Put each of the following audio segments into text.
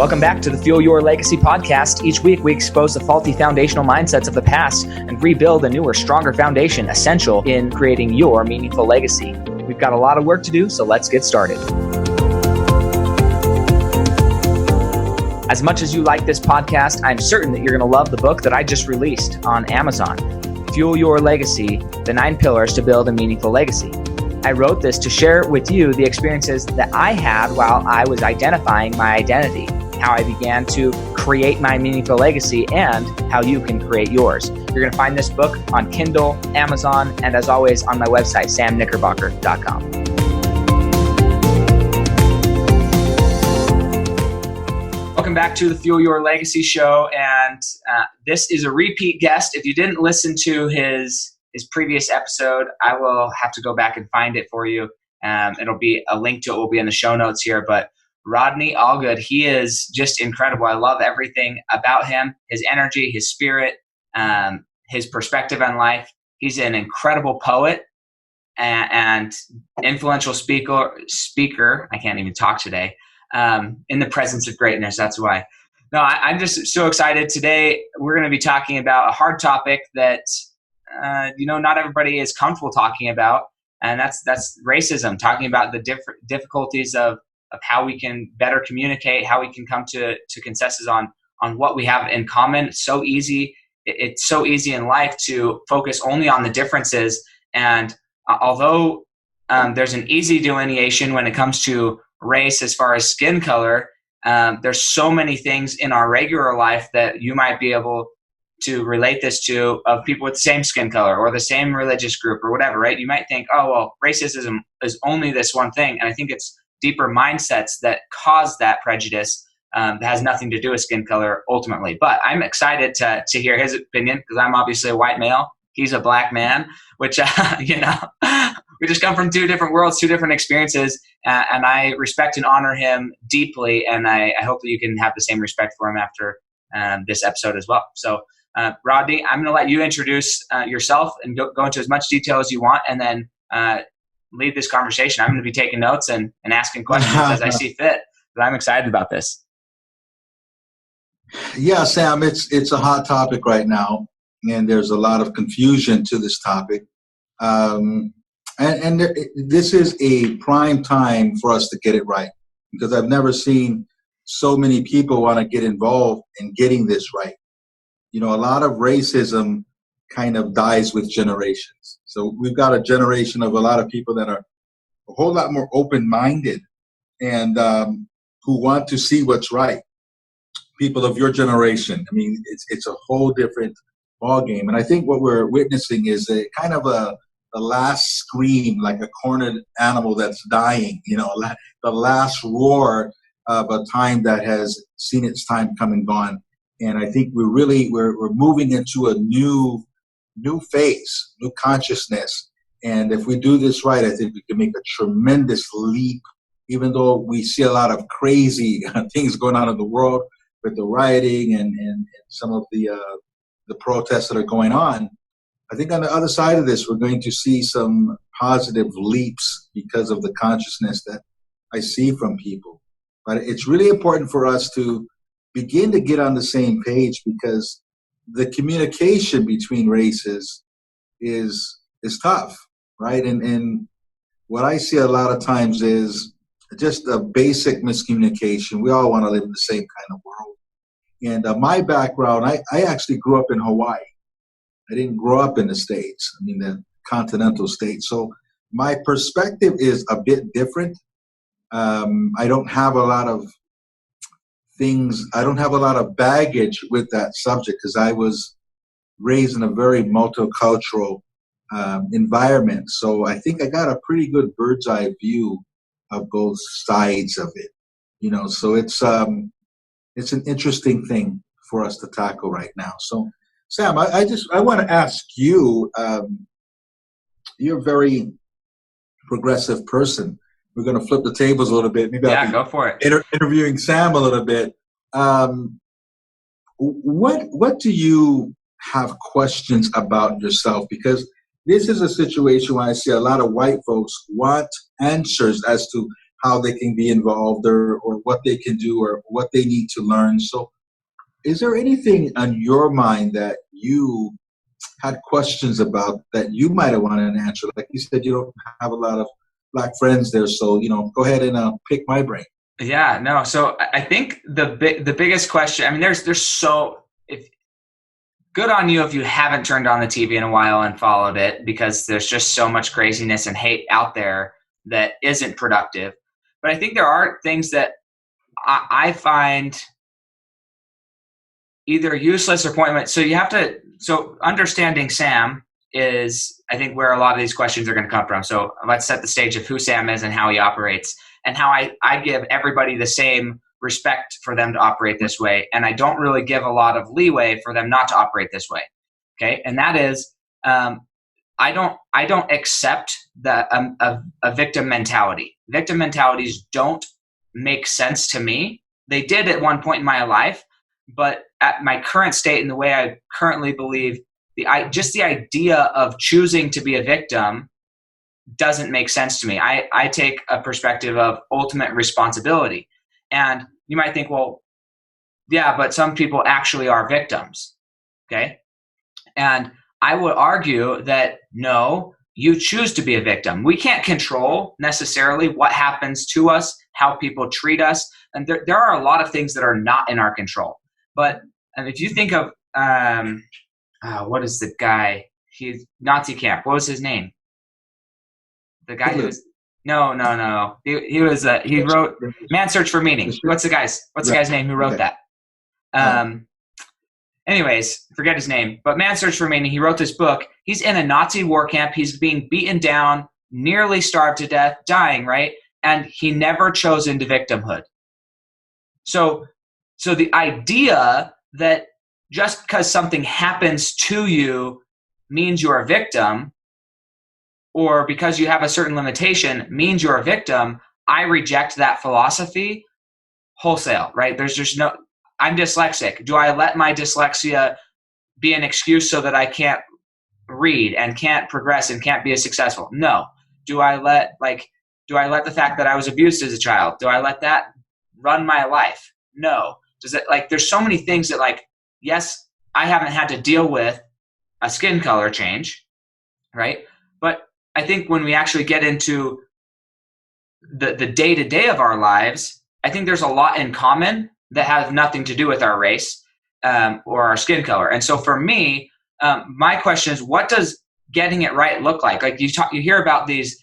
Welcome back to the Fuel Your Legacy podcast. Each week, we expose the faulty foundational mindsets of the past and rebuild a newer, stronger foundation essential in creating your meaningful legacy. We've got a lot of work to do, so let's get started. As much as you like this podcast, I'm certain that you're going to love the book that I just released on Amazon, Fuel Your Legacy, The 9 Pillars to Build a Meaningful Legacy. I wrote this to share with you the experiences that I had while I was identifying my identity, how I began to create my meaningful legacy, and how you can create yours. You're going to find this book on Kindle, Amazon, and as always on my website, samknickerbocker.com. Welcome back to the Fuel Your Legacy show, and this is a repeat guest. If you didn't listen to his previous episode, I will have to go back and find it for you. It'll be a link to it will be in the show notes here, but Rodney Allgood, he is just incredible. I love everything about him, his energy, his spirit, his perspective on life. He's an incredible poet and influential speaker. I can't even talk today. In the presence of greatness, that's why. No, I'm just so excited. Today, we're going to be talking about a hard topic that, not everybody is comfortable talking about, and that's racism, talking about the difficulties of how we can better communicate, how we can come to consensus on what we have in common. It's so easy. It's so easy in life to focus only on the differences. And although there's an easy delineation when it comes to race as far as skin color, there's so many things in our regular life that you might be able to relate this to, of people with the same skin color or the same religious group or whatever, right? You might think, oh, well, racism is only this one thing. And I think it's deeper mindsets that cause that prejudice that has nothing to do with skin color ultimately. But I'm excited to hear his opinion, because I'm obviously a white male. He's a black man, which, we just come from two different worlds, two different experiences, and I respect and honor him deeply, and I hope that you can have the same respect for him after this episode as well. So, Rodney, I'm going to let you introduce yourself and go into as much detail as you want, and then lead this conversation. I'm going to be taking notes and asking questions as I see fit, but I'm excited about this. Yeah, Sam, it's a hot topic right now, and there's a lot of confusion to this topic. This is a prime time for us to get it right, because I've never seen so many people want to get involved in getting this right. A lot of racism kind of dies with generations. So we've got a generation of a lot of people that are a whole lot more open-minded and who want to see what's right. People of your generation, it's a whole different ballgame. And I think what we're witnessing is a kind of a last scream, like a cornered animal that's dying, the last roar of a time that has seen its time come and gone. And I think we're moving into a new phase, new consciousness. And if we do this right, I think we can make a tremendous leap, even though we see a lot of crazy things going on in the world with the rioting and some of the protests that are going on. I think on the other side of this, we're going to see some positive leaps because of the consciousness that I see from people. But it's really important for us to begin to get on the same page, because the communication between races is tough, right? And what I see a lot of times is just a basic miscommunication. We all want to live in the same kind of world. And my background, I actually grew up in Hawaii. I didn't grow up in the States, the continental States. So my perspective is a bit different. I don't have a lot of baggage with that subject, because I was raised in a very multicultural environment. So I think I got a pretty good bird's eye view of both sides of it. So it's an interesting thing for us to tackle right now. So Sam, I want to ask you, you're a very progressive person. We're going to flip the tables a little bit. Maybe go for it. Interviewing Sam a little bit. What do you have questions about yourself? Because this is a situation where I see a lot of white folks want answers as to how they can be involved or what they can do or what they need to learn. So is there anything on your mind that you had questions about that you might have wanted an answer? Like you said, you don't have a lot of black friends there, so go ahead and pick my brain. Yeah, no. So I think the biggest question. I mean, there's so if good on you if you haven't turned on the TV in a while and followed it, because there's just so much craziness and hate out there that isn't productive. But I think there are things that I find either useless or pointless. So understanding Sam is, I think, where a lot of these questions are going to come from. So let's set the stage of who Sam is and how he operates, and how I give everybody the same respect for them to operate this way. And I don't really give a lot of leeway for them not to operate this way. Okay. And that is, I don't accept a victim mentality. Victim mentalities don't make sense to me. They did at one point in my life, but at my current state and the way I currently believe, just the idea of choosing to be a victim doesn't make sense to me. I take a perspective of ultimate responsibility. And you might think, well, yeah, but some people actually are victims. Okay. And I would argue that no, you choose to be a victim. We can't control necessarily what happens to us, how people treat us. And there are a lot of things that are not in our control. But if you think of, what is the guy? He's Nazi camp. What was his name? The guy who was, no. He was, he wrote Man's Search for Meaning. What's the guy's name who wrote that? Anyways, forget his name, but Man's Search for Meaning, he wrote this book. He's in a Nazi war camp. He's being beaten down, nearly starved to death, dying, right? And he never chose into victimhood. So the idea that just because something happens to you means you're a victim, or because you have a certain limitation means you're a victim, I reject that philosophy wholesale, right? There's just no, I'm dyslexic. Do I let my dyslexia be an excuse so that I can't read and can't progress and can't be as successful? No. Do I let the fact that I was abused as a child, do I let that run my life? No. Does it, there's so many things that, yes, I haven't had to deal with a skin color change, right? But I think when we actually get into the day-to-day of our lives, I think there's a lot in common that have nothing to do with our race or our skin color. And so for me, my question is, what does getting it right look like? Like you hear about these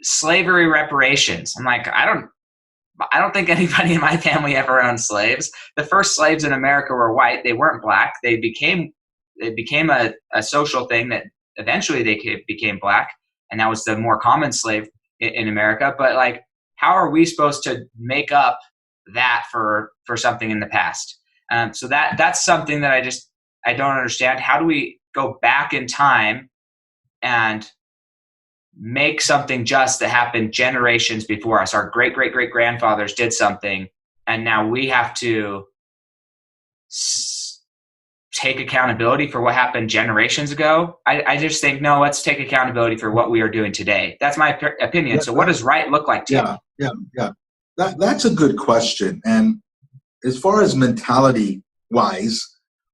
slavery reparations. I'm like, I don't think anybody in my family ever owned slaves. The first slaves in America were white. They weren't black. They became a social thing that eventually they became black, and that was the more common slave in America. But how are we supposed to make up that for something in the past? So that's something that I don't understand. How do we go back in time and make something just that happened generations before us? Our great grandfathers did something, and now we have to take accountability for what happened generations ago. I just think, no, let's take accountability for what we are doing today. That's my opinion. So what does right look like to you? Yeah. That's a good question. And as far as mentality wise,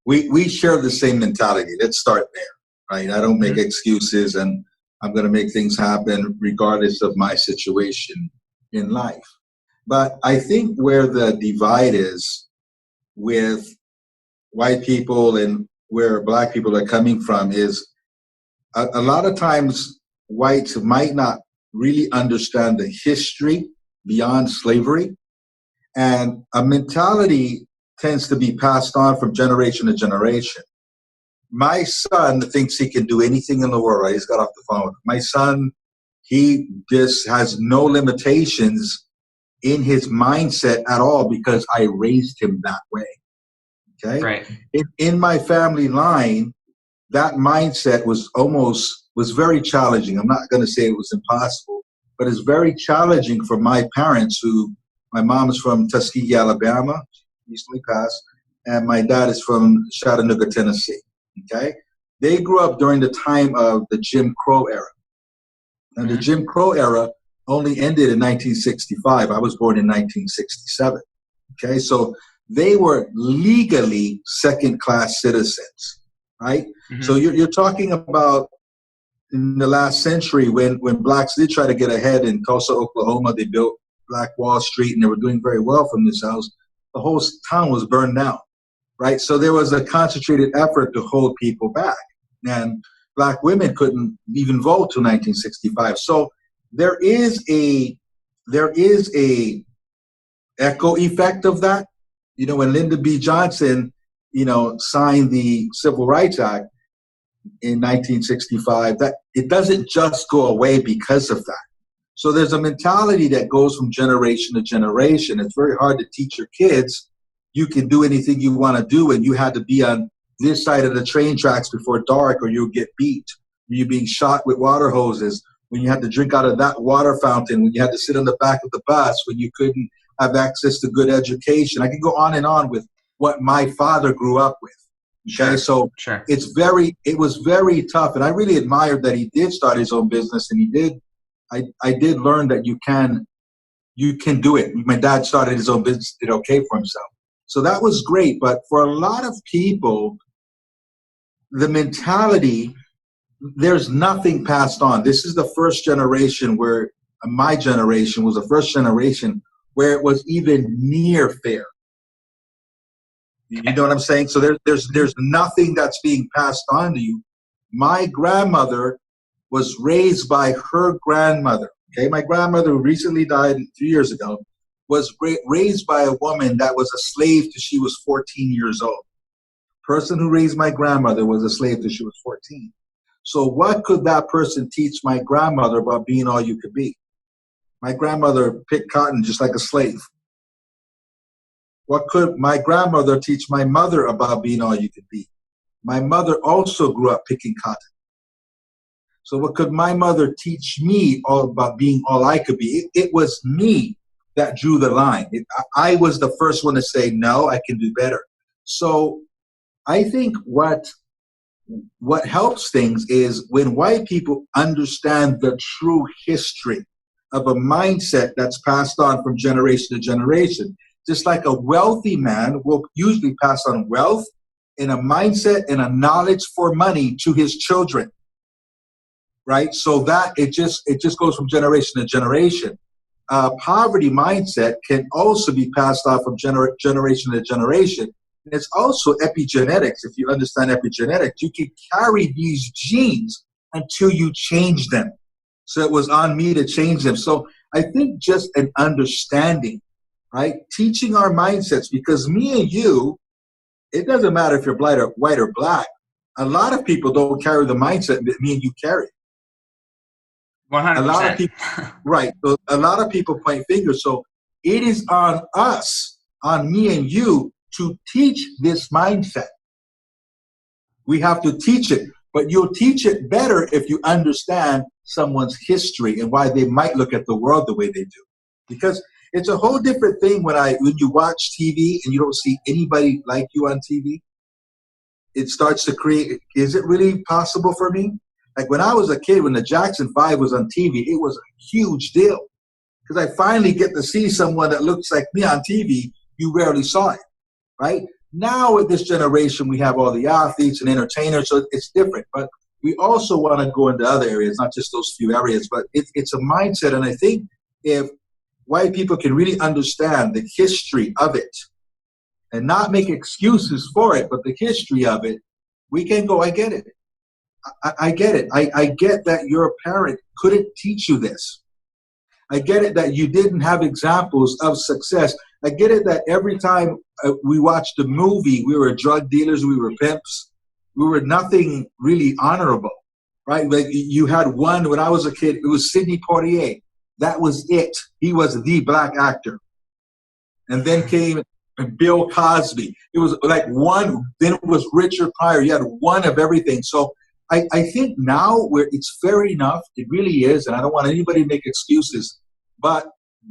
we share the same mentality. Let's start there, right? I don't make excuses, and I'm going to make things happen regardless of my situation in life. But I think where the divide is with white people and where black people are coming from is a lot of times whites might not really understand the history beyond slavery, and a mentality tends to be passed on from generation to generation. My son thinks he can do anything in the world. Right? He's got off the phone. My son, he just has no limitations in his mindset at all because I raised him that way. Okay. Right. In my family line, that mindset was very challenging. I'm not going to say it was impossible, but it's very challenging for my parents my mom is from Tuskegee, Alabama, recently passed, and my dad is from Chattanooga, Tennessee. Okay. They grew up during the time of the Jim Crow era. And the Jim Crow era, only ended in 1965. I was born in 1967. Okay, so they were legally second-class citizens, right? So Hmm. you're talking about in the last century when blacks did try to get ahead in Tulsa, Oklahoma. They built Black Wall Street and they were doing very well from this house. The whole town was burned down, right? So there was a concentrated effort to hold people back. And black women couldn't even vote till 1965. So there is a echo effect of that. You know, when Lyndon B. Johnson, signed the Civil Rights Act in 1965, that it doesn't just go away because of that. So there's a mentality that goes from generation to generation. It's very hard to teach your kids you can do anything you want to do, and you had to be on this side of the train tracks before dark or you'll get beat. When you're being shot with water hoses, when you had to drink out of that water fountain, when you had to sit on the back of the bus, when you couldn't have access to good education. I can go on and on with what my father grew up with. Okay, Sure, so sure. it was very tough, and I really admired that he did start his own business, and he did. I did learn that you can do it. My dad started his own business, did okay for himself, so that was great. But for a lot of people, the mentality, there's nothing passed on. This is the first generation where my generation was the first generation where it was even near fair. You know what I'm saying? So there's nothing that's being passed on to you. My grandmother was raised by her grandmother. Okay, my grandmother, who recently died 2 years ago, was raised by a woman that was a slave till she was 14 years old. The person who raised my grandmother was a slave till she was 14. So what could that person teach my grandmother about being all you could be? My grandmother picked cotton just like a slave. What could my grandmother teach my mother about being all you could be? My mother also grew up picking cotton. So what could my mother teach me all about being all I could be? It was me that drew the line. I was the first one to say, no, I can do better. So I think what helps things is when white people understand the true history of a mindset that's passed on from generation to generation. Just like a wealthy man will usually pass on wealth and a mindset and a knowledge for money to his children, right? So that it just goes from generation to generation. Poverty mindset can also be passed on from generation to generation. And it's also epigenetics. If you understand epigenetics, you can carry these genes until you change them. So it was on me to change them. So I think just an understanding, right? Teaching our mindsets, because me and you, it doesn't matter if you're white or black. A lot of people don't carry the mindset that me and you carry. A lot of 100%. people, right. So a lot of people point fingers. So it is on us, on me and you, to teach this mindset. We have to teach it, but you'll teach it better if you understand someone's history and why they might look at the world the way they do. Because it's a whole different thing when you watch TV and you don't see anybody like you on TV. It starts to create, is it really possible for me? Like when I was a kid, when the Jackson 5 was on TV, it was a huge deal. Because I finally get to see someone that looks like me on TV. You rarely saw it, right? Now with this generation, we have all the athletes and entertainers, so it's different. But we also want to go into other areas, not just those few areas. But it's a mindset. And I think if white people can really understand the history of it and not make excuses for it, but the history of it, we can go, I get it. I get it. I get that your parent couldn't teach you this. I get it that you didn't have examples of success. I get it that every time we watched a movie, we were drug dealers, we were pimps, we were nothing really honorable, right? Like you had one, when I was a kid, it was Sidney Poitier. That was it. He was the black actor. And then came Bill Cosby. It was like one, then it was Richard Pryor. You had one of everything. So I think now where it's fair enough, it really is, and I don't want anybody to make excuses, but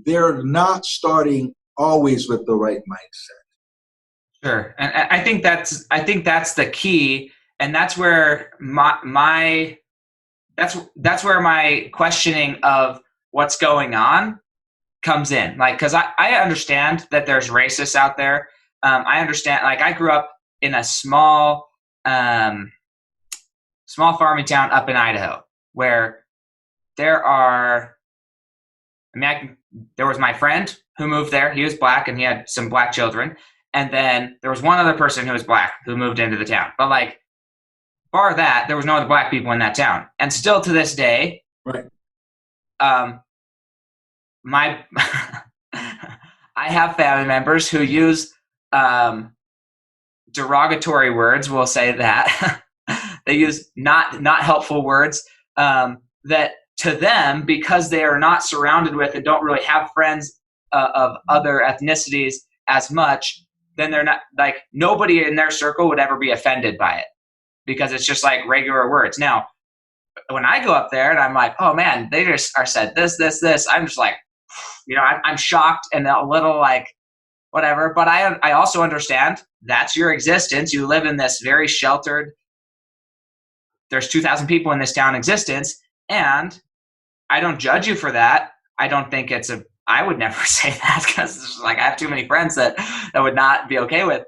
they're not starting always with the right mindset. Sure, and I think that's the key, and that's where my that's where my questioning of what's going on comes in. Like, because I understand that there's racists out there. I understand, like, I grew up in a small farming town up in Idaho where there are, there was my friend who moved there. He was black and he had some black children. And then there was one other person who was black who moved into the town. But like, bar that, there was no other black people in that town. And still to this day, Right. My I have family members who use derogatory words. We'll say that they use not helpful words that to them, because they are not surrounded with and don't really have friends of other ethnicities as much, then they're not, like, nobody in their circle would ever be offended by it because it's just like regular words. Now, when I go up there and I'm like, oh man, they just are said this, I'm just like, I'm shocked and a little like whatever. But I also understand that's your existence. You live in this very sheltered, there's 2,000 people in this town existence, and I don't judge you for that. I don't think I would never say that because like I have too many friends that would not be okay with.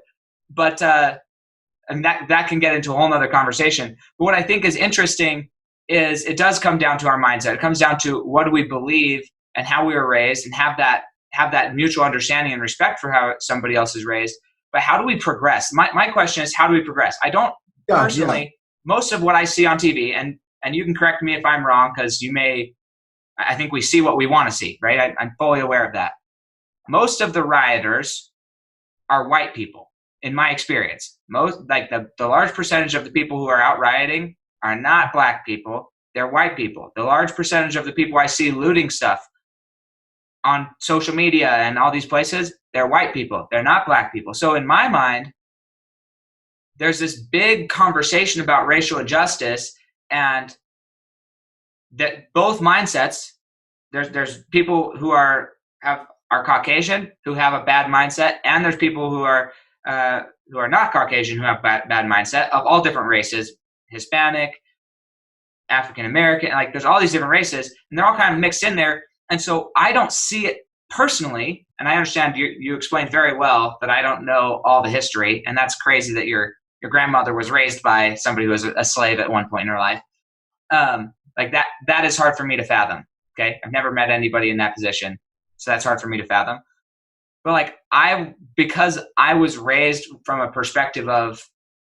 But and that can get into a whole nother conversation. But what I think is interesting is it does come down to our mindset. It comes down to what do we believe and how we were raised, and have that mutual understanding and respect for how somebody else is raised. But how do we progress? My question is, how do we progress? I don't personally, most of what I see on TV, and you can correct me if I'm wrong, because I think we see what we want to see, right? I'm fully aware of that. Most of the rioters are white people, in my experience. Most, like the large percentage of the people who are out rioting are not black people. They're white people. The large percentage of the people I see looting stuff on social media and all these places, they're white people. They're not black people. So in my mind, there's this big conversation about racial justice, and that both mindsets, there's people who are Caucasian who have a bad mindset, and there's people who are not Caucasian who have bad mindset, of all different races, Hispanic, African American, like there's all these different races, and they're all kind of mixed in there. And so I don't see it personally, and I understand you explained very well that I don't know all the history, and that's crazy that your grandmother was raised by somebody who was a slave at one point in her life. Like that is hard for me to fathom. Okay, I've never met anybody in that position, so that's hard for me to fathom. But like because I was raised from a perspective of,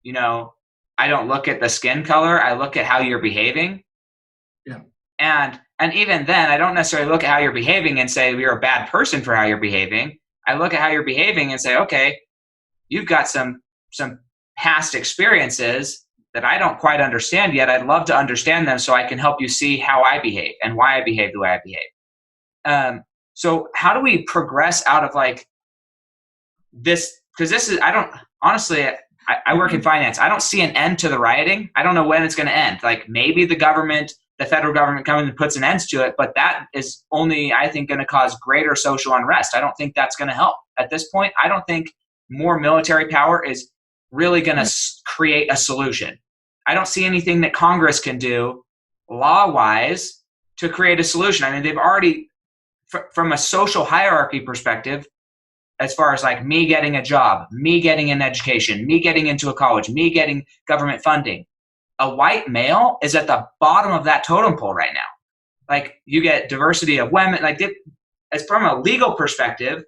I don't look at the skin color, I look at how you're behaving. Yeah. And even then, I don't necessarily look at how you're behaving and say you're a bad person for how you're behaving. I look at how you're behaving and say, okay, you've got some past experiences that I don't quite understand yet. I'd love to understand them so I can help you see how I behave and why I behave the way I behave. So how do we progress out of like this? Because this is, I work in finance. I don't see an end to the rioting. I don't know when it's going to end. Like maybe the federal government comes and puts an end to it, but that is only, I think, going to cause greater social unrest. I don't think that's going to help. At this point, I don't think more military power is really going to create a solution. I don't see anything that Congress can do law-wise to create a solution. I mean, they've already, from a social hierarchy perspective, as far as like me getting a job, me getting an education, me getting into a college, me getting government funding, a white male is at the bottom of that totem pole right now. Like you get diversity of women, like as from a legal perspective.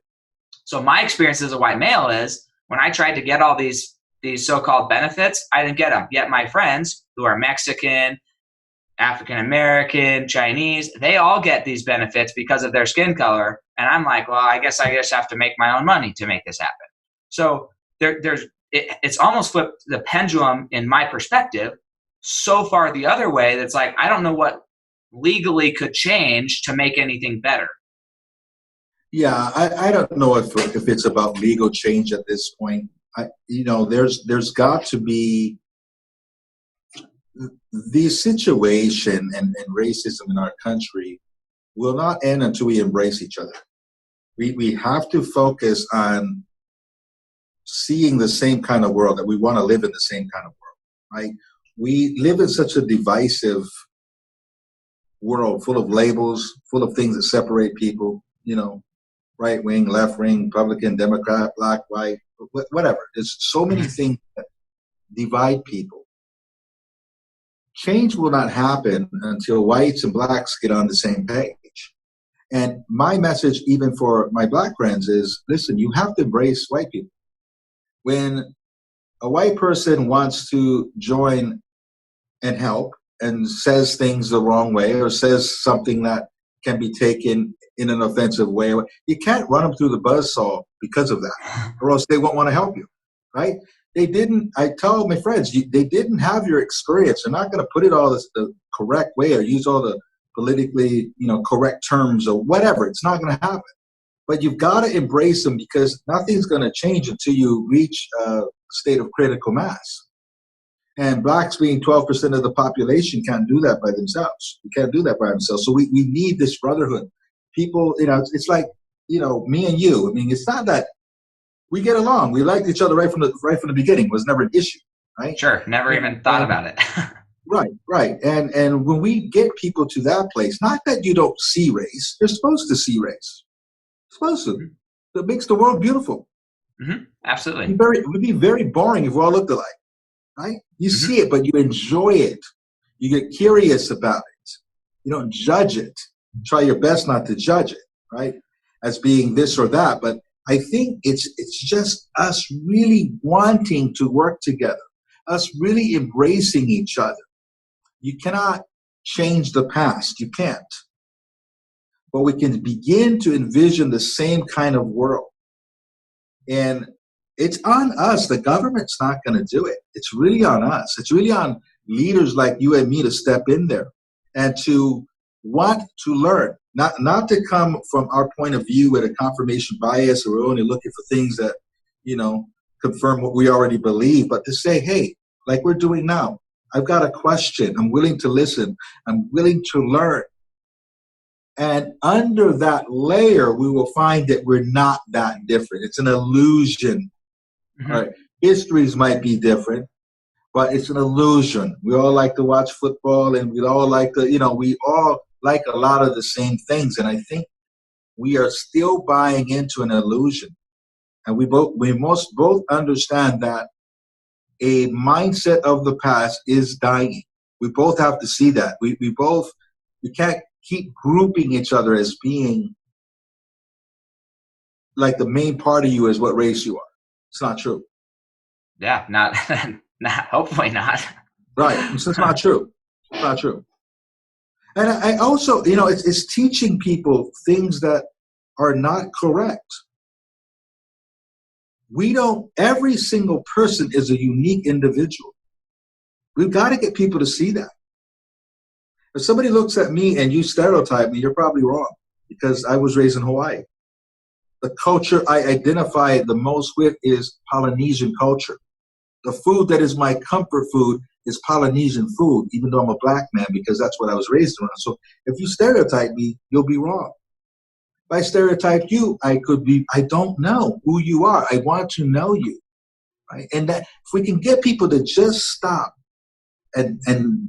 So my experience as a white male is when I tried to get all these so-called benefits, I didn't get them. Yet my friends who are Mexican, African American, Chinese, they all get these benefits because of their skin color. And I'm like, well, I guess I just have to make my own money to make this happen. So it's almost flipped the pendulum in my perspective so far the other way that's like, I don't know what legally could change to make anything better. Yeah, I don't know if it's about legal change at this point. There's got to be the situation and racism in our country will not end until we embrace each other. We have to focus on seeing the same kind of world, that we want to live in the same kind of world, right? We live in such a divisive world full of labels, full of things that separate people, right wing, left wing, Republican, Democrat, black, white, whatever. There's so many things that divide people. Change will not happen until whites and blacks get on the same page. And my message, even for my black friends, is listen, you have to embrace white people. When a white person wants to join and help and says things the wrong way or says something that can be taken in an offensive way, you can't run them through the buzzsaw because of that, or else they won't want to help you, right? I tell my friends, they didn't have your experience. They're not going to put it all the correct way or use all the politically, correct terms or whatever. It's not going to happen. But you've got to embrace them because nothing's going to change until you reach a state of critical mass. And blacks being 12% of the population can't do that by themselves. We can't do that by themselves. So we need this brotherhood. People, it's like, me and you. I mean, it's not that we get along. We liked each other right from the beginning. It was never an issue, right? Sure. Never even thought about it. Right. And when we get people to that place, not that you don't see race, you're supposed to see race. You're supposed to. It makes the world beautiful. Mm-hmm. Absolutely. It would be very boring if we all looked alike, right? You see it, but you enjoy it. You get curious about it. You don't judge it. Try your best not to judge it, right? As being this or that. But I think it's just us really wanting to work together, us really embracing each other. You cannot change the past. You can't. But we can begin to envision the same kind of world. And it's on us. The government's not going to do it. It's really on us. It's really on leaders like you and me to step in there and to want to learn, not to come from our point of view with a confirmation bias or we're only looking for things that, confirm what we already believe, but to say, hey, like we're doing now, I've got a question. I'm willing to listen. I'm willing to learn. And under that layer, we will find that we're not that different. It's an illusion. Mm-hmm. Right? Histories might be different, but it's an illusion. We all like to watch football and we all like to, we all like a lot of the same things. And I think we are still buying into an illusion. And we must both understand that a mindset of the past is dying. We both have to see that. We can't keep grouping each other as being like the main part of you is what race you are. It's not true. Yeah, not hopefully not. Right. It's not true. It's not true. And I also, it's teaching people things that are not correct. Every single person is a unique individual. We've got to get people to see that. If somebody looks at me and you stereotype me, you're probably wrong because I was raised in Hawaii. The culture I identify the most with is Polynesian culture. The food that is my comfort food is Polynesian food, even though I'm a black man, because that's what I was raised around. So if you stereotype me, you'll be wrong. If I stereotype you, I don't know who you are. I want to know you. Right? And that if we can get people to just stop and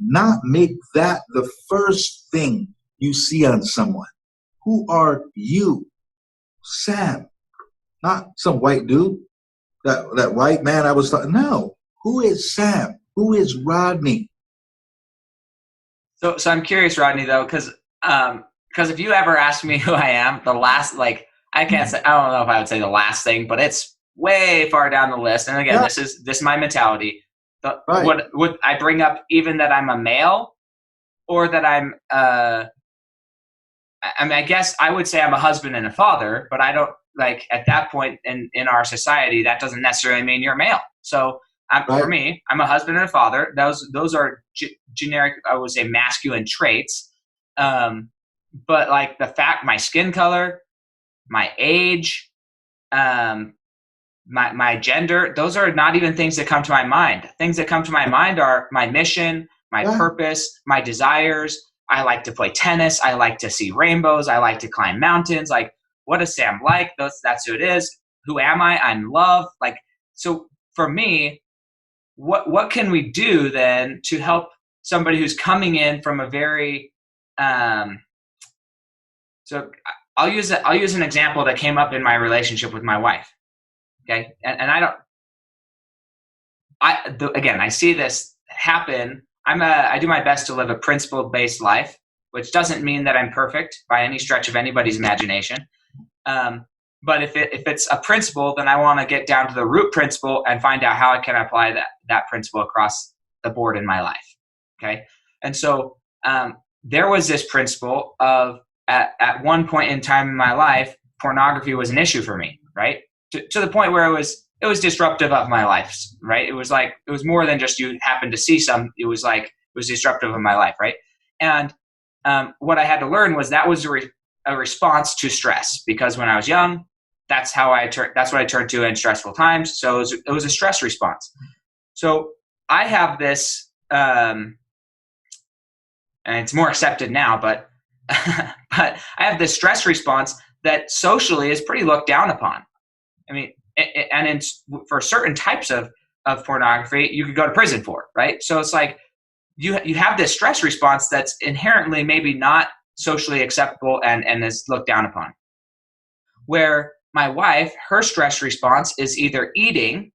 not make that the first thing you see on someone. Who are you? Sam. Not some white dude. That white man I was talking. No. Who is Sam? Who is Rodney? So I'm curious, Rodney, though, because if you ever ask me who I am, the last, I can't say, I don't know if I would say the last thing, but it's way far down the list. And again, this is my mentality. Right. Would I bring up even that I'm a male, or that I'm I guess I would say I'm a husband and a father, but I don't at that point in our society, that doesn't necessarily mean you're male. So for me, I'm a husband and a father. Those are generic, I would say, masculine traits. But the fact, my skin color, my age, my gender, those are not even things that come to my mind. Things that come to my mind are my mission, my purpose, my desires. I like to play tennis. I like to see rainbows. I like to climb mountains. What does Sam like? That's who it is. Who am I? I'm love. So for me, what can we do then to help somebody who's coming in from a very so I'll use an example that came up in my relationship with my wife. Okay, and I see this happen. I do my best to live a principle-based life, which doesn't mean that I'm perfect by any stretch of anybody's imagination. But if it's a principle, then I want to get down to the root principle and find out how I can apply that principle across the board in my life. Okay, and so there was this principle of at one point in time in my life, pornography was an issue for me, right? To the point where it was disruptive of my life, right? It was more than just you happened to see some. It was disruptive of my life, right? And what I had to learn was that was a response to stress, because when I was young, that's what I turned to in stressful times. So it was a stress response. So I have this, and it's more accepted now, but but I have this stress response that socially is pretty looked down upon. I mean, and for certain types of pornography, you could go to prison for, right? So it's like you have this stress response that's inherently maybe not socially acceptable and is looked down upon. Where my wife, her stress response is either eating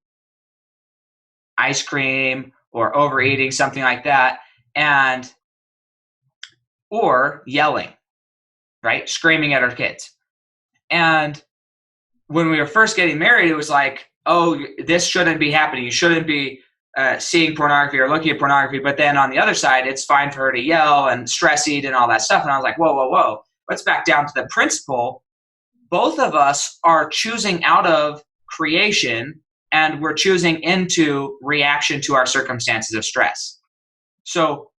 ice cream or overeating, something like that, or yelling, right? Screaming at her kids. And when we were first getting married, it was like, oh, this shouldn't be happening. You shouldn't be seeing pornography or looking at pornography. But then on the other side, it's fine for her to yell and stress eat and all that stuff. And I was like, whoa. Let's back down to the principle. Both of us are choosing out of creation, and we're choosing into reaction to our circumstances of stress. So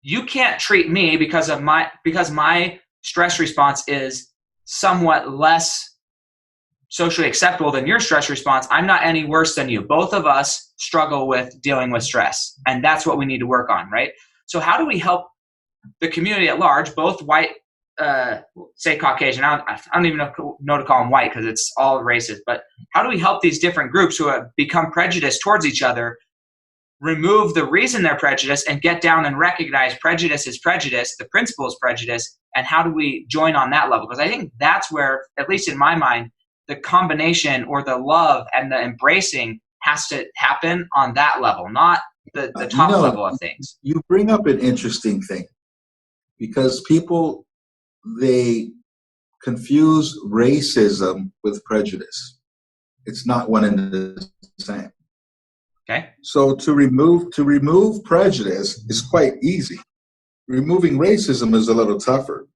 you can't treat me because my stress response is somewhat less socially acceptable than your stress response. I'm not any worse than you. Both of us struggle with dealing with stress, and that's what we need to work on, right? So how do we help the community at large, both white, say Caucasian, I don't even know to call them white because it's all races, but how do we help these different groups who have become prejudiced towards each other remove the reason they're prejudiced and get down and recognize prejudice is prejudice, the principle is prejudice, and how do we join on that level? Because I think that's where, at least in my mind, the combination or the love and the embracing has to happen on that level, not the top level of things. You bring up an interesting thing, because people, they confuse racism with prejudice. It's not one and the same. Okay. So to remove prejudice is quite easy. Removing racism is a little tougher.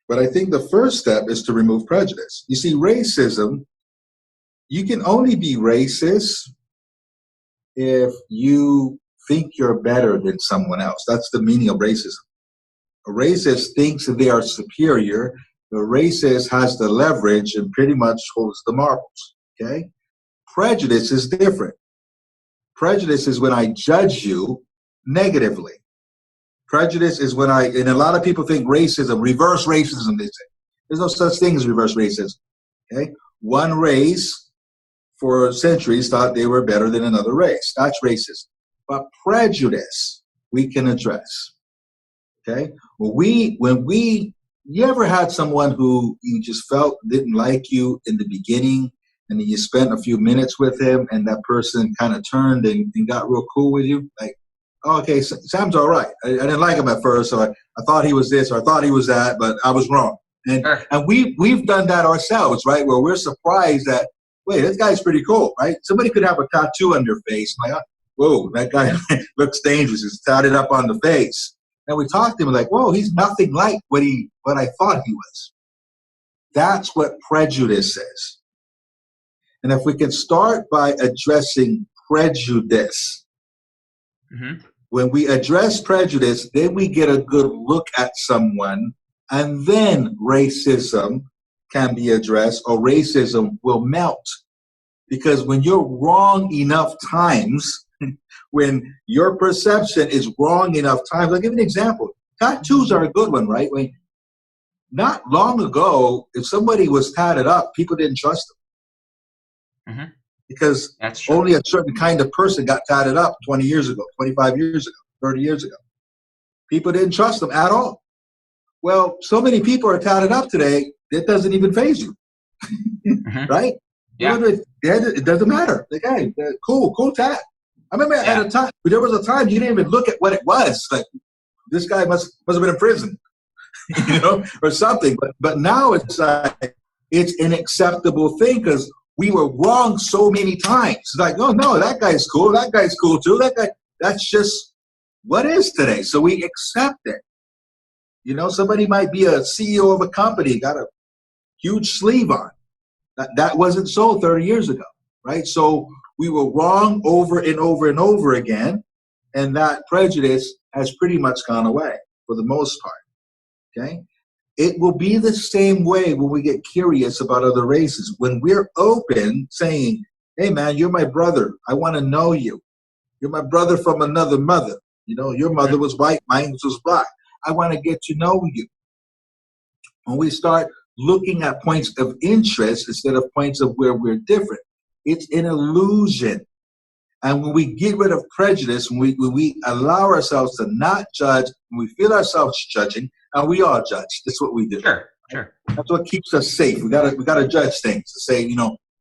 But I think the first step is to remove prejudice. You see, racism, you can only be racist if you think you're better than someone else. That's the meaning of racism. A racist thinks that they are superior. The racist has the leverage and pretty much holds the marbles. Okay? Prejudice is different. Prejudice is when I judge you negatively. Prejudice is when and a lot of people think racism, reverse racism, they say. There's no such thing as reverse racism. Okay? One race for centuries thought they were better than another race. That's racism. But prejudice, we can address. Okay? You ever had someone who you just felt didn't like you in the beginning, and then you spent a few minutes with him, and that person kind of turned and got real cool with you? Like, oh, okay, Sam's all right. I didn't like him at first, so I thought he was this or I thought he was that, but I was wrong. And we've done that ourselves, right? Where we're surprised that, wait, this guy's pretty cool, right? Somebody could have a tattoo on their face. Like, whoa, that guy looks dangerous. He's tatted up on the face. And we talked to him like, whoa, he's nothing like what I thought he was. That's what prejudice is. And if we can start by addressing prejudice, when we address prejudice, then we get a good look at someone, and then racism can be addressed, or racism will melt. Because when you're wrong enough times, when your perception is wrong enough times, I'll give you an example. Tattoos are a good one, right? Not long ago, if somebody was tatted up, people didn't trust them. Because only a certain kind of person got tatted up 20 years ago, 25 years ago, 30 years ago. People didn't trust them at all. Well, so many people are tatted up today, it doesn't even faze you, Hmm. right? Yeah. It doesn't matter. The guy, cool tat. I remember at Yeah. a time, there was a time you didn't even look at what it was. Like, this guy must have been in prison, or something. But now it's like, it's an acceptable thing because we were wrong so many times. It's like, oh no, that guy's cool. That guy's cool too. That's just what is today. So we accept it. Somebody might be a CEO of a company, got a huge sleeve on. That wasn't so 30 years ago, right? So we were wrong over and over and over again, and that prejudice has pretty much gone away for the most part, okay? It will be the same way when we get curious about other races. When we're open, saying, hey, man, you're my brother. I want to know you. You're my brother from another mother. Your mother was white, mine was black. I want to get to know you. When we start looking at points of interest instead of points of where we're different, it's an illusion. And when we get rid of prejudice, when we allow ourselves to not judge, when we feel ourselves judging, and we all judge, that's what we do. Sure. Sure. That's what keeps us safe. We gotta judge things to say,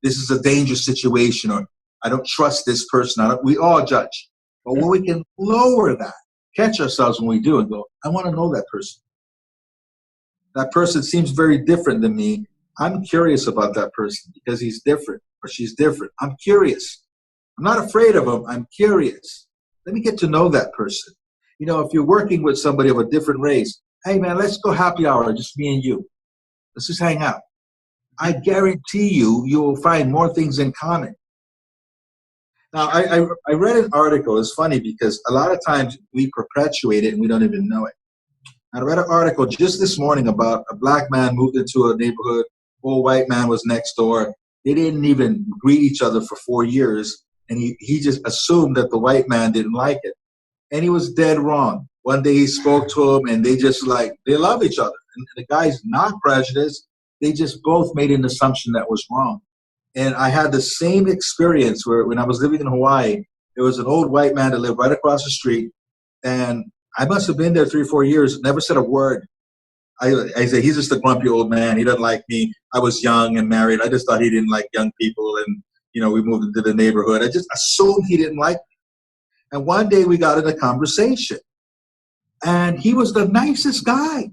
this is a dangerous situation, or I don't trust this person. We all judge. But when we can lower that, catch ourselves when we do and go, I want to know that person. That person seems very different than me. I'm curious about that person because he's different or she's different. I'm curious. I'm not afraid of them. I'm curious. Let me get to know that person. If you're working with somebody of a different race, hey, man, let's go happy hour, just me and you. Let's just hang out. I guarantee you'll find more things in common. Now, I read an article. It's funny because a lot of times we perpetuate it and we don't even know it. I read an article just this morning about a black man moved into a neighborhood. Old white man was next door. They didn't even greet each other for 4 years. And he just assumed that the white man didn't like it. And he was dead wrong. One day he spoke to him and they love each other. And the guy's not prejudiced. They just both made an assumption that was wrong. And I had the same experience where when I was living in Hawaii, there was an old white man that lived right across the street. And I must have been there 3 or 4 years, never said a word. I said, he's just a grumpy old man. He doesn't like me. I was young and married. I just thought he didn't like young people. And, we moved into the neighborhood. I just assumed he didn't like me. And one day we got in a conversation. And he was the nicest guy.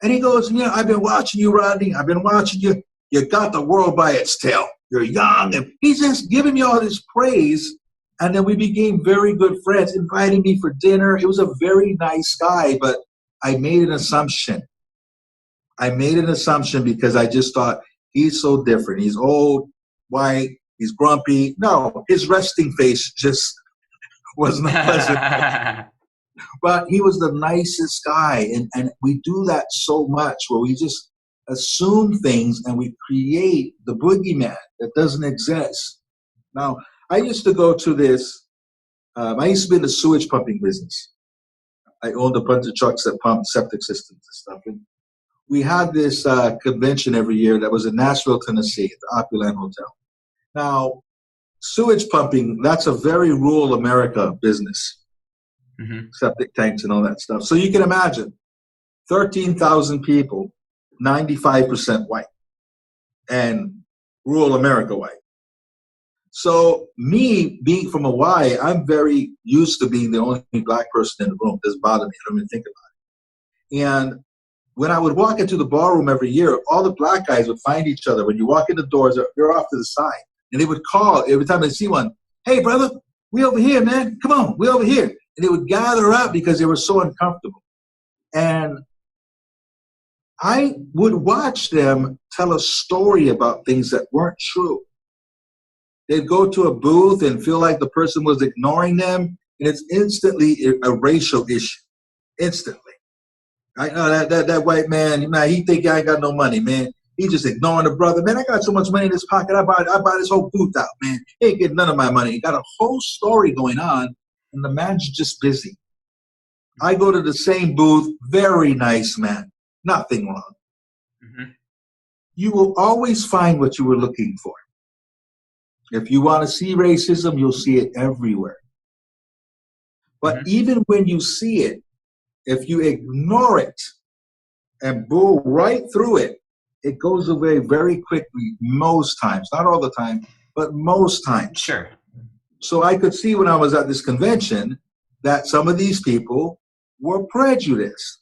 And he goes, I've been watching you, Rodney. I've been watching you. You got the world by its tail. You're young. And he's just giving me all this praise. And then we became very good friends, inviting me for dinner. It was a very nice guy, but I made an assumption. Because I just thought, he's so different. He's old, white, he's grumpy. No, his resting face just wasn't pleasant. But he was the nicest guy. And we do that so much where we just assume things and we create the boogeyman that doesn't exist. Now, I used to go to this, I used to be in the sewage pumping business. I owned a bunch of trucks that pumped septic systems and stuff. And we had this convention every year that was in Nashville, Tennessee, at the Opulent Hotel. Now, sewage pumping, that's a very rural America business. Mm-hmm. Septic tanks and all that stuff. So you can imagine 13,000 people, 95% white, and rural America white. So me being from Hawaii, I'm very used to being the only black person in the room. It doesn't bother me. I don't even think about it. And when I would walk into the ballroom every year, all the black guys would find each other. When you walk in the doors, they're off to the side. And they would call every time they see one, hey, brother, we over here, man. Come on, we over here. And they would gather up because they were so uncomfortable. And I would watch them tell a story about things that weren't true. They'd go to a booth and feel like the person was ignoring them, and it's instantly a racial issue. Instantly. I know that white man, he think I ain't got no money, man. He just ignoring the brother. Man, I got so much money in this pocket, I buy this whole booth out, man. He ain't getting none of my money. He got a whole story going on, and the man's just busy. I go to the same booth, very nice man, nothing wrong. Mm-hmm. You will always find what you were looking for. If you want to see racism, you'll see it everywhere. But even when you see it, if you ignore it, and bull right through it, it goes away very quickly most times. Not all the time, but most times. Sure. So I could see when I was at this convention that some of these people were prejudiced.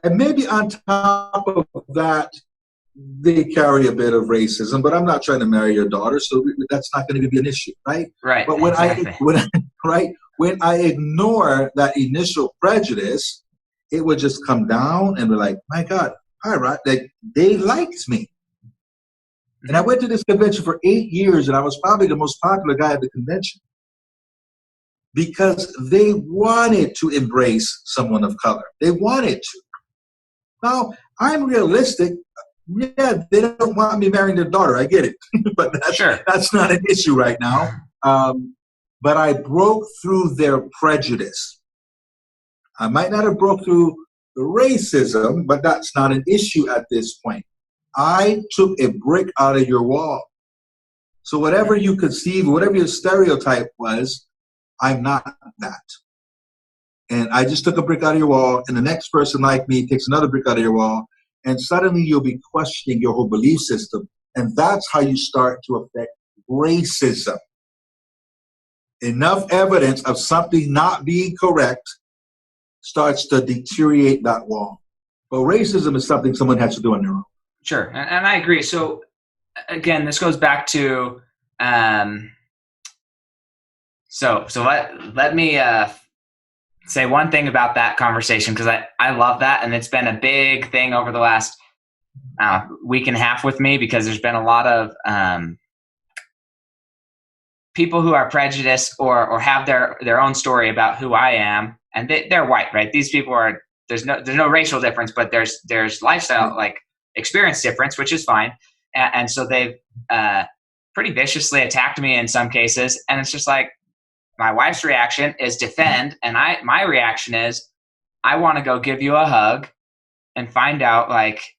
And maybe on top of that, they carry a bit of racism, but I'm not trying to marry your daughter, so that's not going to be an issue, right? Right. But when exactly. when I ignore that initial prejudice, it would just come down and be like, my God, all right, like they liked me. And I went to this convention for 8 years, and I was probably the most popular guy at the convention because they wanted to embrace someone of color. They wanted to. Now, I'm realistic. Yeah, they don't want me marrying their daughter. I get it. But that's not an issue right now. But I broke through their prejudice. I might not have broke through the racism, but that's not an issue at this point. I took a brick out of your wall. So whatever you conceive, whatever your stereotype was, I'm not that. And I just took a brick out of your wall, and the next person like me takes another brick out of your wall, and suddenly you'll be questioning your whole belief system. And that's how you start to affect racism. Enough evidence of something not being correct starts to deteriorate that wall. But racism is something someone has to do on their own. Sure, and I agree. So again, this goes back to so let me say one thing about that conversation, because I love that, and it's been a big thing over the last week and a half with me, because there's been a lot of people who are prejudiced or have their own story about who I am, and they're white, right? These people are there's no racial difference, but there's lifestyle like experience difference, which is fine, and so they've pretty viciously attacked me in some cases, and it's just like my wife's reaction is defend, and my reaction is I want to go give you a hug and find out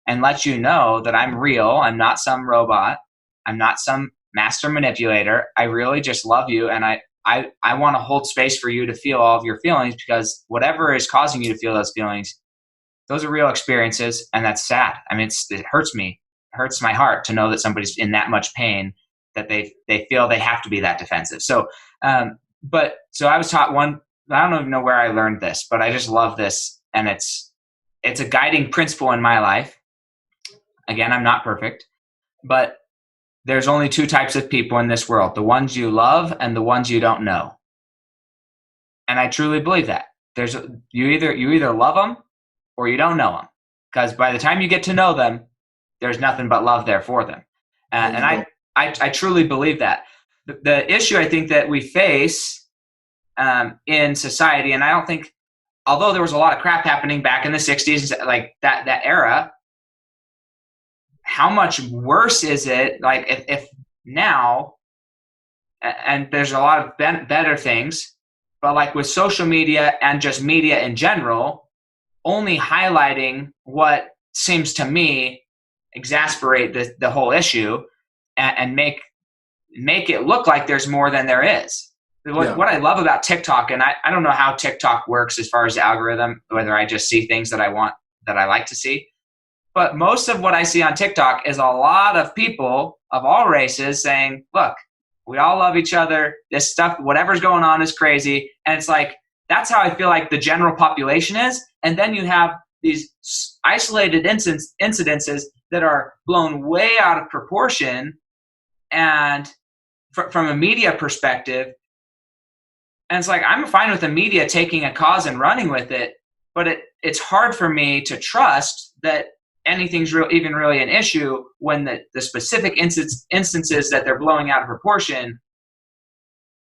and let you know that I'm real. I'm not some robot. I'm not some master manipulator. I really just love you, and I want to hold space for you to feel all of your feelings, because whatever is causing you to feel those feelings, those are real experiences, and that's sad. I mean, it hurts me. It hurts my heart to know that somebody's in that much pain that they feel they have to be that defensive. So, so I was taught one. I don't even know where I learned this, but I just love this, and it's a guiding principle in my life. Again, I'm not perfect, but there's only two types of people in this world: the ones you love and the ones you don't know. And I truly believe that. You either love them or you don't know them, because by the time you get to know them, there's nothing but love there for them. And I truly believe that. The issue I think that we face in society, and I don't think, although there was a lot of crap happening back in the 60s, like that era, how much worse is it? Like if now, and there's a lot of better things, but like with social media and just media in general, only highlighting what seems to me exasperate the whole issue and make it look like there's more than there is. What I love about TikTok, and I don't know how TikTok works as far as the algorithm, whether I just see things that I like to see. But most of what I see on TikTok is a lot of people of all races saying, look, we all love each other. This stuff, whatever's going on is crazy. And it's like, that's how I feel like the general population is. And then you have these isolated incidences that are blown way out of proportion. And from a media perspective, and it's like, I'm fine with the media taking a cause and running with it, but it's hard for me to trust that anything's even really an issue when the specific instances that they're blowing out of proportion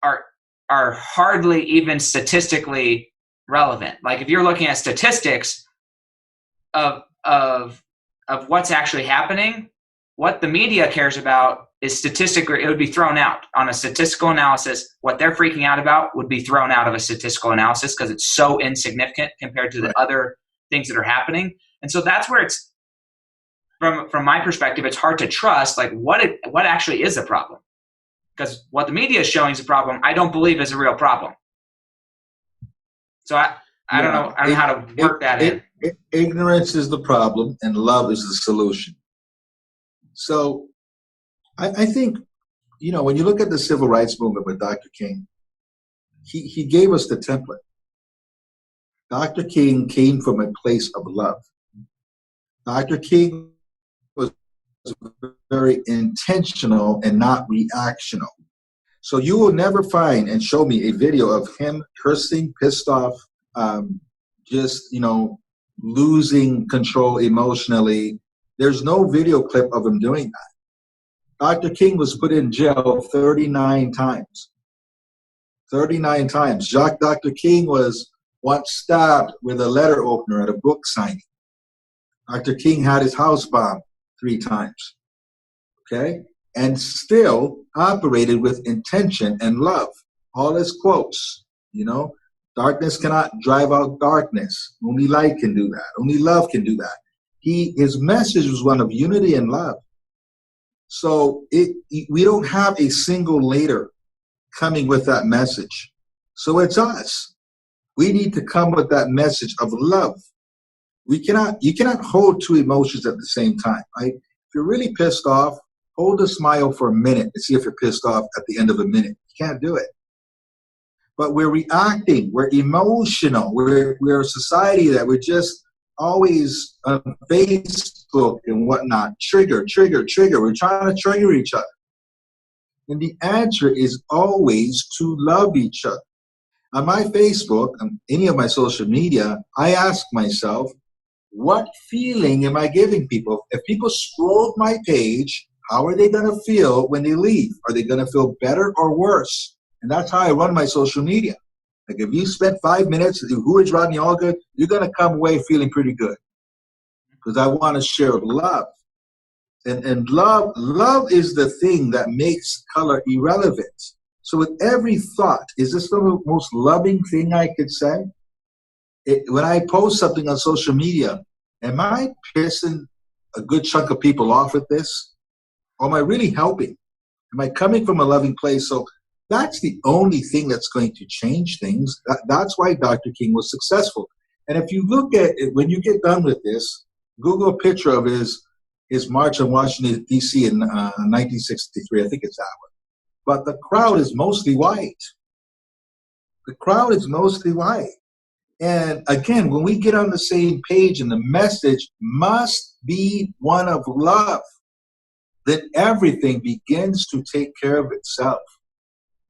are hardly even statistically relevant. Like if you're looking at statistics of what's actually happening, what the media cares about is statistically, it would be thrown out on a statistical analysis. What they're freaking out about would be thrown out of a statistical analysis because it's so insignificant compared to the other things that are happening. And so that's where it's, from my perspective, it's hard to trust like what actually is a problem. Because what the media is showing is a problem, I don't believe is a real problem. So I don't know how to work that in. Ignorance is the problem, and love is the solution. So I think, when you look at the civil rights movement with Dr. King, he gave us the template. Dr. King came from a place of love. Dr. King was very intentional and not reactional. So you will never find and show me a video of him cursing, pissed off, just, losing control emotionally. There's no video clip of him doing that. Dr. King was put in jail 39 times. 39 times. Dr. King was once stabbed with a letter opener at a book signing. Dr. King had his house bombed 3 times. Okay? And still operated with intention and love. All his quotes, darkness cannot drive out darkness. Only light can do that. Only love can do that. His message was one of unity and love. So we don't have a single leader coming with that message. So it's us. We need to come with that message of love. You cannot hold 2 emotions at the same time, right? If you're really pissed off, hold a smile for a minute and see if you're pissed off at the end of a minute. You can't do it. But we're reacting. We're emotional. We're a society that we're just always on Facebook and whatnot. Trigger. We're trying to trigger each other. And the answer is always to love each other. On my Facebook and any of my social media, I ask myself, what feeling am I giving people? If people scroll my page, how are they going to feel when they leave? Are they going to feel better or worse? And that's how I run my social media. Like if you spent 5 minutes to do who is Rodney Allgood, you're going to come away feeling pretty good. Because I want to share love. And love is the thing that makes color irrelevant. So with every thought, is this the most loving thing I could say? When I post something on social media, am I pissing a good chunk of people off with this? Or am I really helping? Am I coming from a loving place? So that's the only thing that's going to change things. That's why Dr. King was successful. And if you look at it, when you get done with this, Google a picture of his march on Washington, D.C. in 1963. I think it's that one. But the crowd is mostly white. The crowd is mostly white. And again, when we get on the same page and the message must be one of love, then everything begins to take care of itself.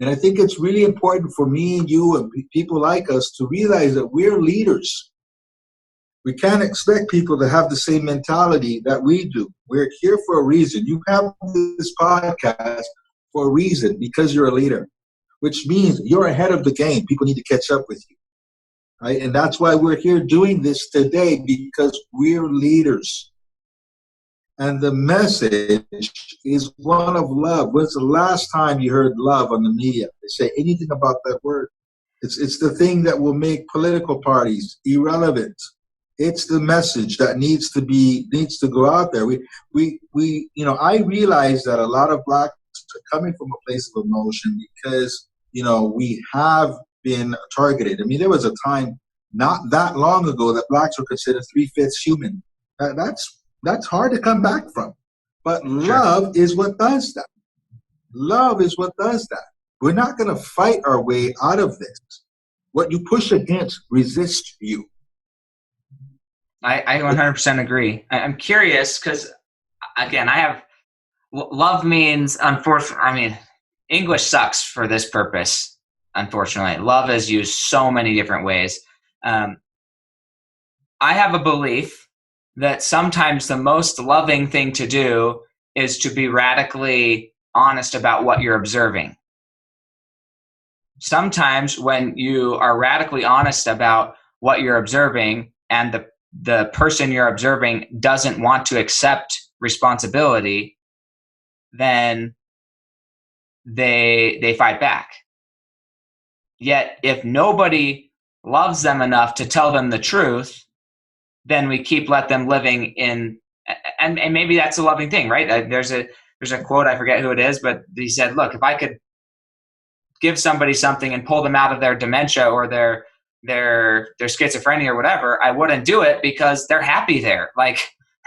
And I think it's really important for me and you and people like us to realize that we're leaders. We can't expect people to have the same mentality that we do. We're here for a reason. You have this podcast for a reason, because you're a leader, which means you're ahead of the game. People need to catch up with you. Right? And that's why we're here doing this today, because we're leaders. And the message is one of love. When's the last time you heard love on the media? They say anything about that word. It's the thing that will make political parties irrelevant. It's the message that needs to go out there. I realize that a lot of Blacks are coming from a place of emotion because, we have been targeted. I mean, there was a time not that long ago that Blacks were considered 3/5 human. That's hard to come back from. But love is what does that. Love is what does that. We're not going to fight our way out of this. What you push against resists you. I 100% agree. I'm curious because, again, love means, unfortunately, English sucks for this purpose, unfortunately. Love is used so many different ways. I have a belief that sometimes the most loving thing to do is to be radically honest about what you're observing. Sometimes when you are radically honest about what you're observing and the person you're observing doesn't want to accept responsibility, then they fight back. Yet if nobody loves them enough to tell them the truth, then we let them living in, and maybe that's a loving thing, right? There's a quote, I forget who it is, but he said, look, if I could give somebody something and pull them out of their dementia or their their schizophrenia or whatever, I wouldn't do it because they're happy there. Like,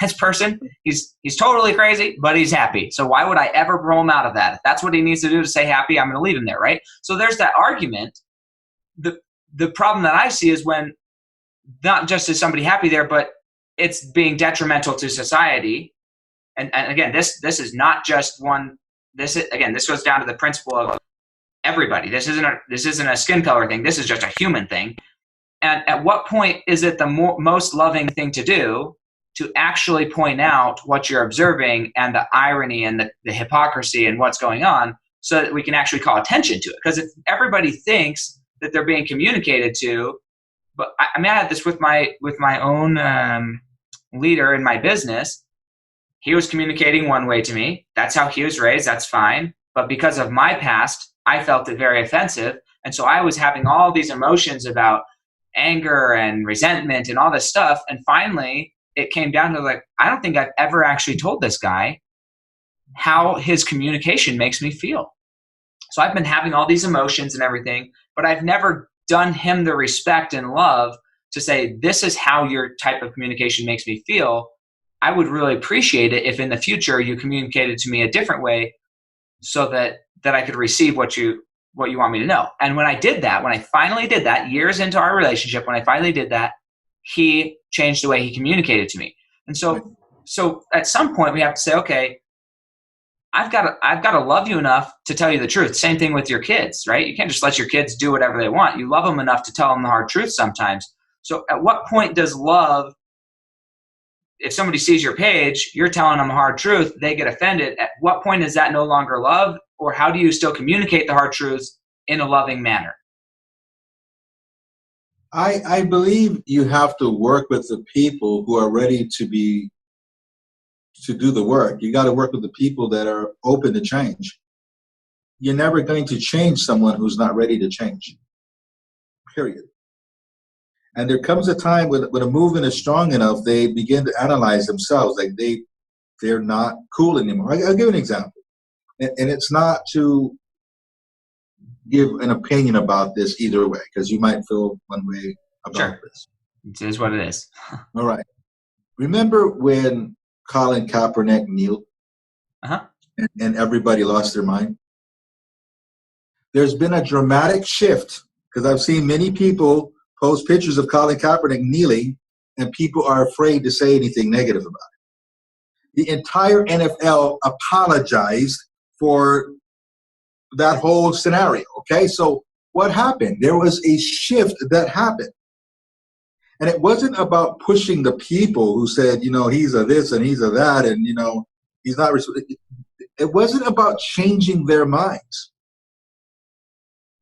this person, he's totally crazy, but he's happy. So why would I ever throw him out of that? If that's what he needs to do to stay happy, I'm going to leave him there, right? So there's that argument. The problem that I see is when not just is somebody happy there, but it's being detrimental to society. And again, this is not just one. This goes down to the principle of everybody. This isn't a skin color thing. This is just a human thing. And at what point is it the most loving thing to do to actually point out what you're observing and the irony and the hypocrisy and what's going on, so that we can actually call attention to it? Because if everybody thinks that they're being communicated to, but I had this with my own leader in my business. He was communicating one way to me. That's how he was raised. That's fine. But because of my past, I felt it very offensive. And so I was having all these emotions about anger and resentment and all this stuff. And finally, it came down to, like, I don't think I've ever actually told this guy how his communication makes me feel. So I've been having all these emotions and everything, but I've never done him the respect and love to say, this is how your type of communication makes me feel. I would really appreciate it if in the future you communicated to me a different way, so that I could receive what you want me to know. And when I finally did that, years into our relationship, when I finally did that, he changed the way he communicated to me. And so at some point we have to say, okay, I've got to love you enough to tell you the truth. Same thing with your kids, right? You can't just let your kids do whatever they want. You love them enough to tell them the hard truth sometimes. So at what point does love, if somebody sees your page, you're telling them the hard truth, they get offended. At what point is that no longer love? Or how do you still communicate the hard truths in a loving manner? I believe you have to work with the people who are ready to do the work. You got to work with the people that are open to change. You're never going to change someone who's not ready to change, period. And there comes a time when a movement is strong enough, they begin to analyze themselves. Like they're not cool anymore. I'll give an example. And it's not to give an opinion about this either way, because you might feel one way about this. It is what it is. All right. Remember when Colin Kaepernick kneeled and everybody lost their mind? There's been a dramatic shift, because I've seen many people post pictures of Colin Kaepernick kneeling, and people are afraid to say anything negative about it. The entire NFL apologized for that whole scenario, okay? So what happened? There was a shift that happened. And it wasn't about pushing the people who said, he's a this and he's a that, and, he's not. It wasn't about changing their minds.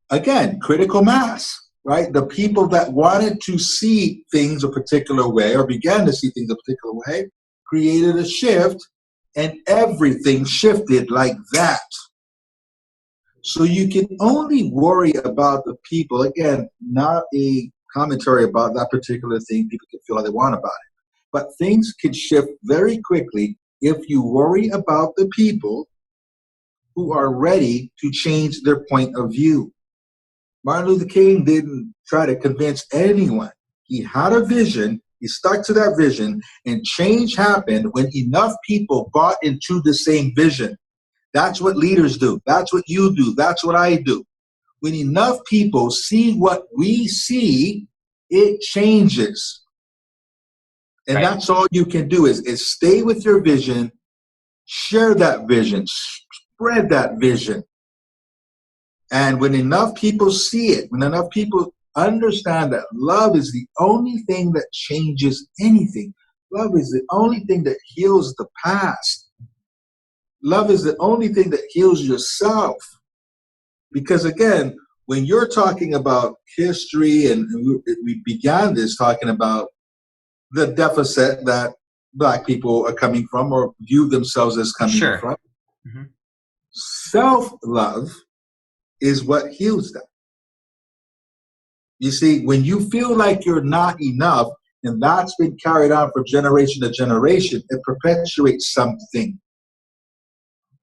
Again, critical mass, right? The people that wanted to see things a particular way, or began to see things a particular way, created a shift, and everything shifted like that. So you can only worry about the people. Again, not a commentary about that particular thing. People can feel how they want about it. But things can shift very quickly if you worry about the people who are ready to change their point of view. Martin Luther King didn't try to convince anyone. He had a vision. He stuck to that vision, and change happened when enough people bought into the same vision. That's what leaders do. That's what you do. That's what I do. When enough people see what we see, it changes. And that's all you can do is stay with your vision, share that vision, spread that vision. And when enough people see it, when enough people understand that love is the only thing that changes anything, love is the only thing that heals the past. Love is the only thing that heals yourself. Because again, when you're talking about history, and we began this talking about the deficit that Black people are coming from, or view themselves as coming from, self-love is what heals them. You see, when you feel like you're not enough, and that's been carried on from generation to generation, it perpetuates something.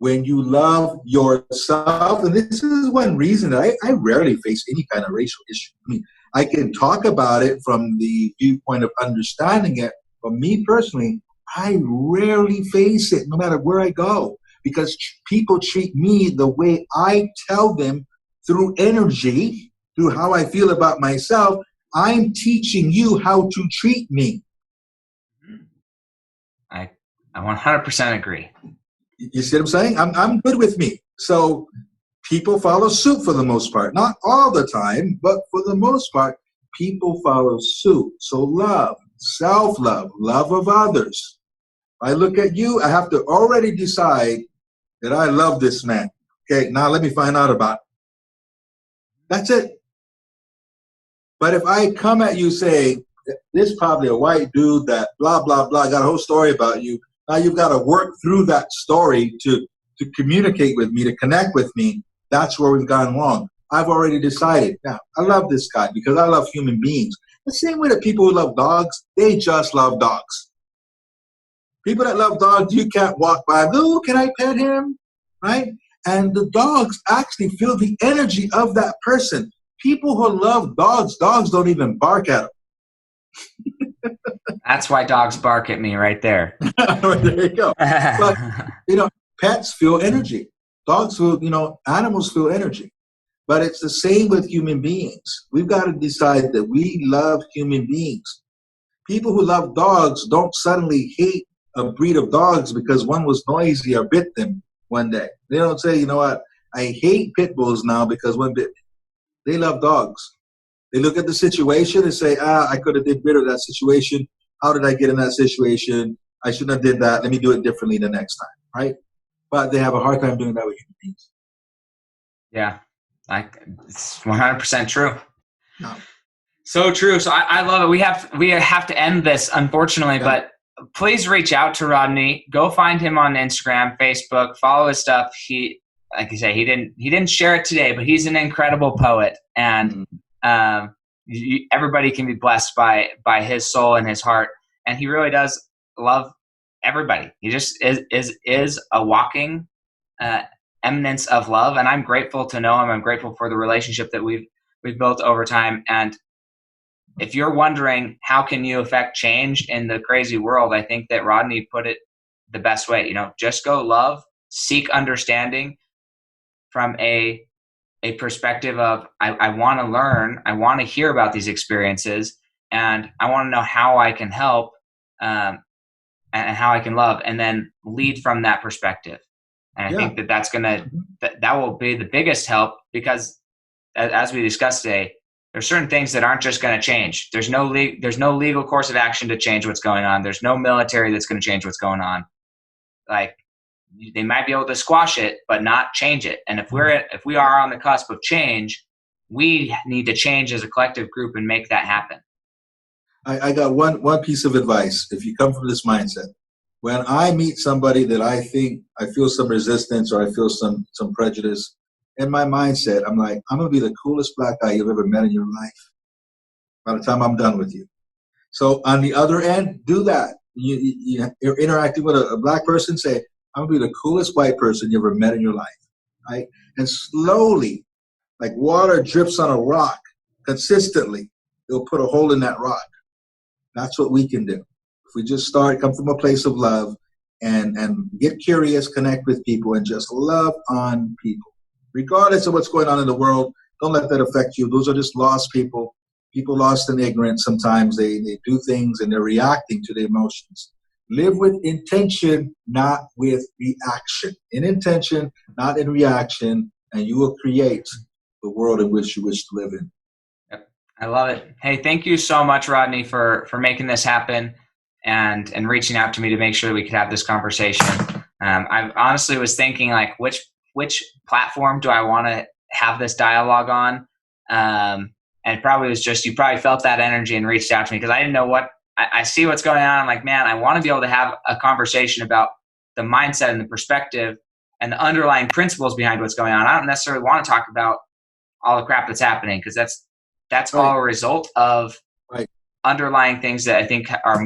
When you love yourself, and this is one reason that I rarely face any kind of racial issue. I mean, I can talk about it from the viewpoint of understanding it. But me personally, I rarely face it no matter where I go because people treat me the way I tell them through energy, through how I feel about myself. I'm teaching you how to treat me. I 100% agree. You see what I'm saying? I'm good with me. So people follow suit for the most part. Not all the time, but for the most part, people follow suit. So love, self-love, love of others. I look at you, I have to already decide that I love this man. Okay, now let me find out about it. That's it. But if I come at you saying, this is probably a white dude that blah, blah, blah, got a whole story about you. Now you've got to work through that story to communicate with me, to connect with me. That's where we've gone wrong. I've already decided. Now, I love this guy because I love human beings. The same way that people who love dogs, they just love dogs. People that love dogs, you can't walk by and go, oh, can I pet him? Right? And the dogs actually feel the energy of that person. People who love dogs, dogs don't even bark at them. That's why dogs bark at me right there. There you go. But, pets feel energy. Dogs feel, animals feel energy. But it's the same with human beings. We've got to decide that we love human beings. People who love dogs don't suddenly hate a breed of dogs because one was noisy or bit them one day. They don't say, you know what, I hate pit bulls now because one bit me. They love dogs. They look at the situation and say, I could have did better that situation. How did I get in that situation? I shouldn't have did that. Let me do it differently the next time, right? But they have a hard time doing that with human beings. Yeah, it's 100% true. No. So true. So I love it. We have to end this, unfortunately, yeah. But please reach out to Rodney. Go find him on Instagram, Facebook, follow his stuff. He, like you say, he didn't share it today, but he's an incredible poet, and everybody can be blessed by his soul and his heart. And he really does love everybody. He just is a walking eminence of love, and I'm grateful to know him. I'm grateful for the relationship that we've built over time. And if you're wondering how can you affect change in the crazy world, I think that Rodney put it the best way. Just go love, seek understanding from a perspective of I want to learn, I want to hear about these experiences, and I want to know how I can help and how I can love, and then lead from that perspective. And I think that's that will be the biggest help, because as we discussed today, there's certain things that aren't just going to change. There's no legal course of action to change what's going on. There's no military that's going to change what's going on. Like, they might be able to squash it, but not change it. And if we are on the cusp of change, we need to change as a collective group and make that happen. I got one piece of advice. If you come from this mindset, when I meet somebody that I think I feel some resistance or I feel some prejudice, in my mindset, I'm like, I'm going to be the coolest black guy you've ever met in your life by the time I'm done with you. So on the other end, do that. You're interacting with a black person, say, I'm going to be the coolest white person you ever met in your life, right? And slowly, like water drips on a rock, consistently, it'll put a hole in that rock. That's what we can do. If we just come from a place of love and get curious, connect with people, and just love on people. Regardless of what's going on in the world, don't let that affect you. Those are just lost people. People lost in ignorance. Sometimes they do things and they're reacting to the emotions. Live with intention, not with reaction. In intention, not in reaction, and you will create the world in which you wish to live in. Yep. I love it. Hey, thank you so much, Rodney, for making this happen and reaching out to me to make sure that we could have this conversation. I honestly was thinking, like, which platform do I want to have this dialogue on? And it probably was just, you probably felt that energy and reached out to me, because I didn't know what, I see what's going on. I'm like, man, I want to be able to have a conversation about the mindset and the perspective and the underlying principles behind what's going on. I don't necessarily want to talk about all the crap that's happening, because that's all a result of underlying things that I think are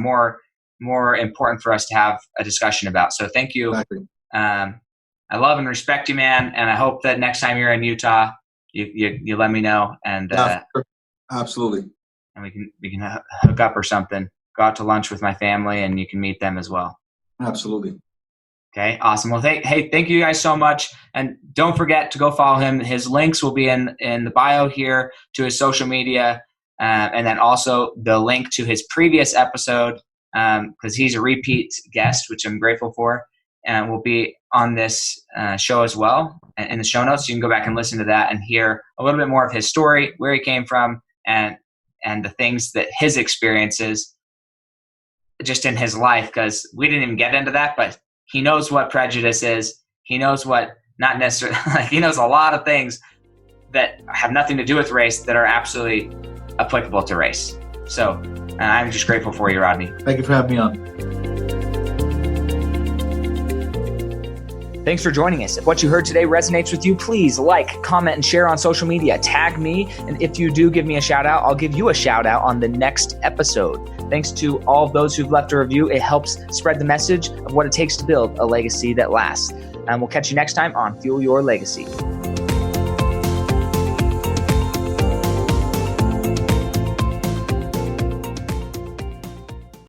more important for us to have a discussion about. So thank you. Exactly. I love and respect you, man. And I hope that next time you're in Utah, you let me know. And Absolutely. And we can hook up or something. Go out to lunch with my family, and you can meet them as well. Absolutely. Okay, awesome. Well, thank you guys so much. And don't forget to go follow him. His links will be in the bio here to his social media. And then also the link to his previous episode, because he's a repeat guest, which I'm grateful for, and will be on this show as well in the show notes. You can go back and listen to that and hear a little bit more of his story, where he came from, and the things that his experiences just in his life, because we didn't even get into that, but he knows what prejudice is. He knows what not necessarily, like, he knows a lot of things that have nothing to do with race that are absolutely applicable to race. So I'm just grateful for you, Rodney. Thank you for having me on. Thanks for joining us. If what you heard today resonates with you, please like, comment, and share on social media. Tag me. And if you do give me a shout out, I'll give you a shout out on the next episode. Thanks to all of those who've left a review. It helps spread the message of what it takes to build a legacy that lasts. And we'll catch you next time on Fuel Your Legacy.